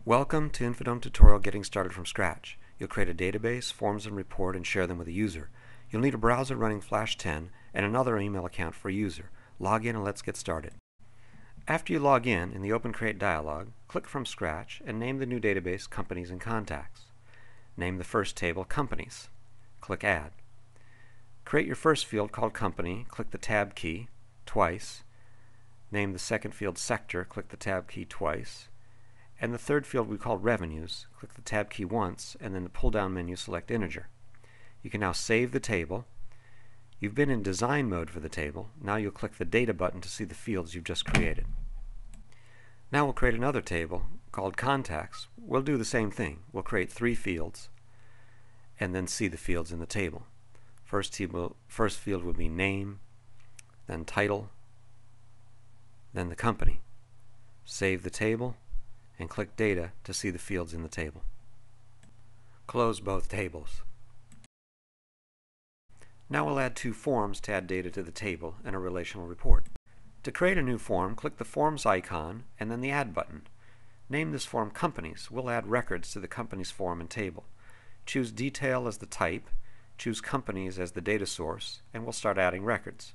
Welcome to InfoDome tutorial Getting Started from Scratch. You'll create a database, forms, and report and share them with a user. You'll need a browser running Flash 10 and another email account for a user. Log in and let's get started. After you log in the Open Create dialog, click From Scratch and name the new database Companies and Contacts. Name the first table Companies. Click Add. Create your first field called Company. Click the Tab key twice. Name the second field Sector. Click the Tab key twice. And the third field we call Revenues. Click the Tab key once, and then the pull-down menu select Integer. You can now save the table. You've been in design mode for the table. Now you'll click the Data button to see the fields you've just created. Now we'll create another table called Contacts. We'll do the same thing. We'll create 3 fields and then see the fields in the table. First field will be Name, then Title, then the company. Save the table and click Data to see the fields in the table. Close both tables. Now we'll add 2 forms to add data to the table and a relational report. To create a new form, click the Forms icon and then the Add button. Name this form Companies. We'll add records to the Companies form and table. Choose Detail as the type, choose Companies as the data source, and we'll start adding records.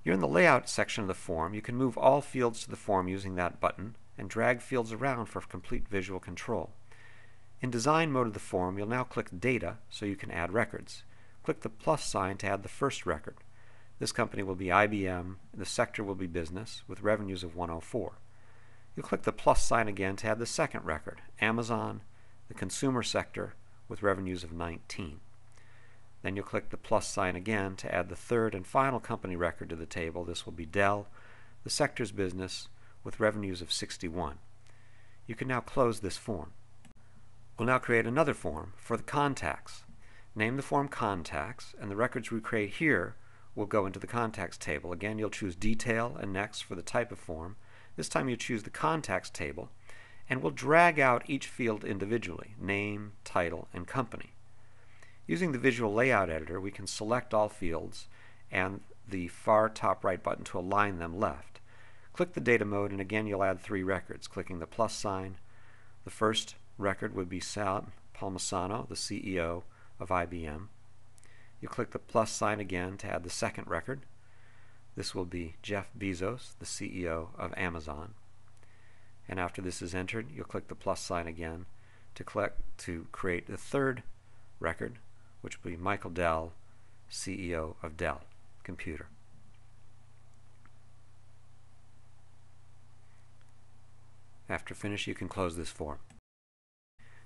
You're in the Layout section of the form. You can move all fields to the form using that button and drag fields around for complete visual control. In design mode of the form, you'll now click Data so you can add records. Click the plus sign to add the first record. This company will be IBM, the sector will be business, with revenues of 104. You'll click the plus sign again to add the second record, Amazon, the consumer sector, with revenues of 19. Then you'll click the plus sign again to add the third and final company record to the table. This will be Dell, the sector's business, with revenues of 61. You can now close this form. We'll now create another form for the contacts. Name the form Contacts, and the records we create here will go into the Contacts table. Again, you'll choose Detail and Next for the type of form. This time you choose the Contacts table, and we'll drag out each field individually, Name, Title, and Company. Using the Visual Layout Editor, we can select all fields and the far top right button to align them left. Click the Data mode, and again you'll add 3 records. Clicking the plus sign, the first record would be Sam Palmisano, the CEO of IBM. You click the plus sign again to add the second record. This will be Jeff Bezos, the CEO of Amazon. And after this is entered, you'll click the plus sign again to create the third record, which will be Michael Dell, CEO of Dell Computer. After finish, you can close this form.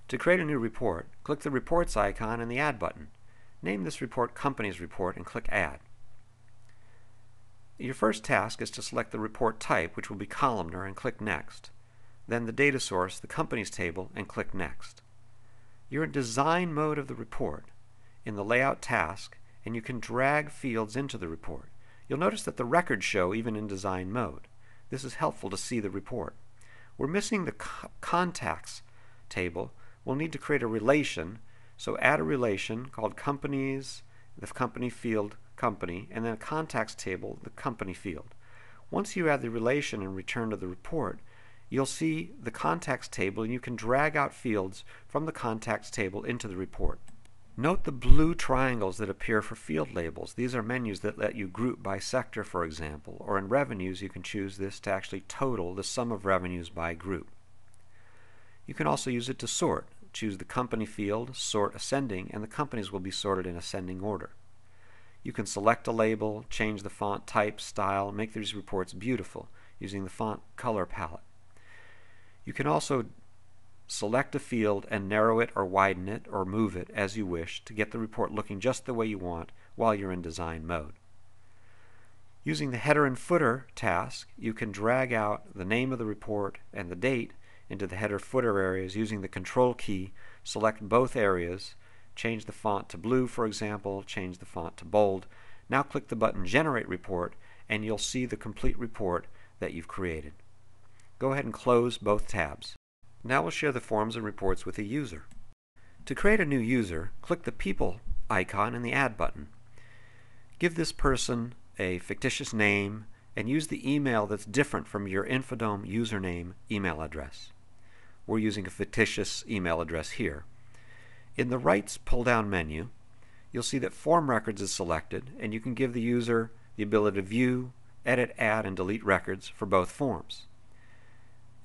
To create a new report, click the Reports icon and the Add button. Name this report Companies Report and click Add. Your first task is to select the report type, which will be columnar, and click Next. Then the data source, the Companies table, and click Next. You're in design mode of the report in the Layout task, and you can drag fields into the report. You'll notice that the records show even in design mode. This is helpful to see the report. We're missing the Contacts table. We'll need to create a relation, so add a relation called Companies, the company field Company, and then a Contacts table, the Company field. Once you add the relation and return to the report, you'll see the Contacts table, and you can drag out fields from the Contacts table into the report. Note the blue triangles that appear for field labels. These are menus that let you group by sector, for example, or in revenues you can choose this to actually total the sum of revenues by group. You can also use it to sort. Choose the company field, sort ascending, and the companies will be sorted in ascending order. You can select a label, change the font type, style, make these reports beautiful using the font color palette. You can also select a field and narrow it or widen it or move it as you wish to get the report looking just the way you want while you're in design mode. Using the header and footer task, you can drag out the name of the report and the date into the header footer areas using the Control key. Select both areas, change the font to blue, for example, change the font to bold. Now click the button Generate Report, and you'll see the complete report that you've created. Go ahead and close both tabs. Now we'll share the forms and reports with a user. To create a new user, click the People icon and the Add button. Give this person a fictitious name and use the email that's different from your InfoDome username email address. We're using a fictitious email address here. In the Rights pull-down menu, you'll see that Form Records is selected, and you can give the user the ability to view, edit, add, and delete records for both forms.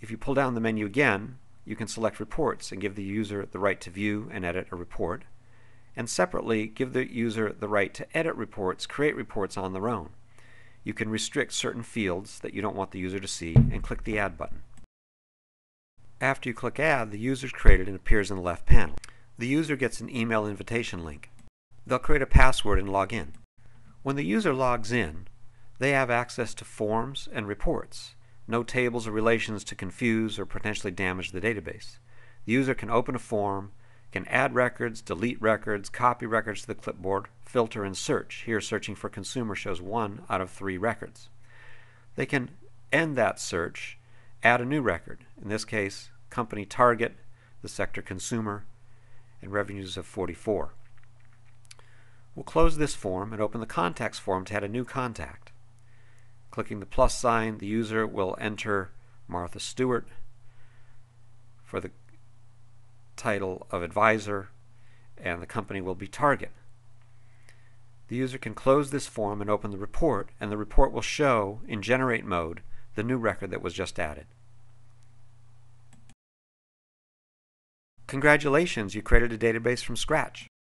If you pull down the menu again, you can select Reports and give the user the right to view and edit a report, and separately give the user the right to edit reports, create reports on their own. You can restrict certain fields that you don't want the user to see and click the Add button. After you click Add, the user is created and appears in the left panel. The user gets an email invitation link. They'll create a password and log in. When the user logs in, they have access to forms and reports. No tables or relations to confuse or potentially damage the database. The user can open a form, can add records, delete records, copy records to the clipboard, filter, and search. Here, searching for consumer shows 1 out of 3 records. They can end that search, add a new record. In this case, company target, the sector consumer, and revenues of 44. We'll close this form and open the Contacts form to add a new contact. Clicking the plus sign, the user will enter Martha Stewart for the title of advisor, and the company will be Target. The user can close this form and open the report, and the report will show in Generate mode the new record that was just added. Congratulations, you created a database from scratch.